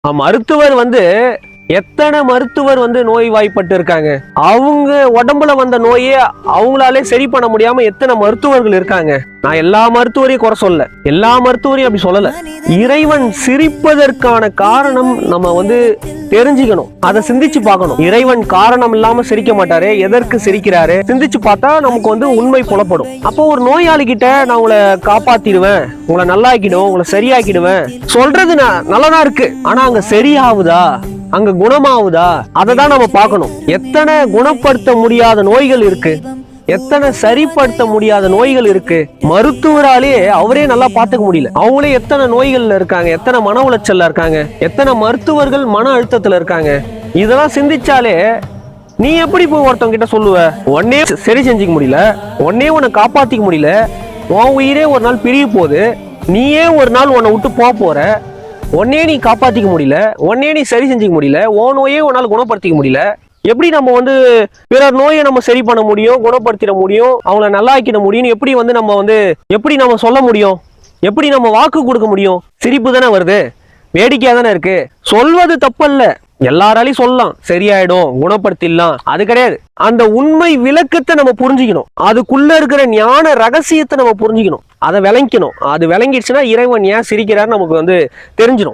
மருத்துவர் எத்தனை மருத்துவர் நோய்வாய்ப்பட்டு இருக்காங்க. அவங்க உடம்புல வந்த நோயே அவங்களாலே சரி பண்ண முடியாம எத்தனை மருத்துவர்கள் இருக்காங்க. நான் எல்லா மருத்துவரையும் குறை சொல்ல, எல்லா மருத்துவரையும் அப்படி சொல்லல. இறைவன் சிரிப்பதற்கான காரணம் நம்ம தெரிஞ்சுக்கணும், அதை சிந்திச்சு பார்க்கணும். இறைவன் காரணம் இல்லாம சிரிக்க மாட்டாரு, எதற்கு சிரிக்கிறாரு சிந்திச்சு பார்த்தா நமக்கு உண்மை புலப்படும். அப்போ ஒரு நோயாளி கிட்ட நான் உங்களை காப்பாத்திடுவேன், உங்களை நல்லாக்கிடுவேன், உங்களை சரியாக்கிடுவேன் சொல்றது நல்லதா இருக்கு. ஆனா அங்க சரியாவுதா, அங்க குணமாவுதா, அதை தான் நம்ம பார்க்கணும். எத்தனை குணப்படுத்த முடியாத நோய்கள் இருக்கு, எத்தனை சரிப்படுத்த முடியாத நோய்கள் இருக்கு. மருத்துவராலே அவரே நல்லா பார்த்துக்க முடியல. அவங்களே எத்தனை நோய்கள்ல இருக்காங்க, எத்தனை மன உளைச்சல்ல இருக்காங்க, எத்தனை மருத்துவர்கள் மன அழுத்தத்துல இருக்காங்க. இதெல்லாம் சிந்திச்சாலே நீ எப்படி போய் ஒருத்தவங்க கிட்ட சொல்லுவ, உடனே சரி செஞ்சுக்க முடியல, உடனே உன்னை காப்பாத்திக்க முடியல, உன் உயிரே ஒரு நாள் பிரிய போகுது, நீயே ஒரு நாள் உன்னை விட்டு போற, உன்னே நீ காப்பாத்திக்க முடியல, உன்னே நீ சரி செஞ்சுக்க முடியல, உன் நோயே உன்னால குணப்படுத்திக்க முடியல. எப்படி நம்ம பிறர் நோயை நம்ம சரி பண்ண முடியும், குணப்படுத்திட முடியும், அவங்கள நல்லாக்கிட முடியும்? எப்படி எப்படி நம்ம சொல்ல முடியும், எப்படி நம்ம வாக்கு கொடுக்க முடியும்? சிரிப்பு தானே வருது, வேடிக்கையா தானே இருக்கு. சொல்வது தப்பல்ல, எல்லாராலையும் சொல்லலாம், சரியாயிடும், குணப்படுத்திடலாம், அது கிடையாது. அந்த உண்மை விளக்கத்தை நம்ம புரிஞ்சுக்கணும், அதுக்குள்ள இருக்கிற ஞான ரகசியத்தை நம்ம புரிஞ்சுக்கணும், அதை விளங்கிக்கணும். அது விளங்கிடுச்சுன்னா இறைவன் ஏன் சிரிக்கிறார் நமக்கு தெரிஞ்சிடும்.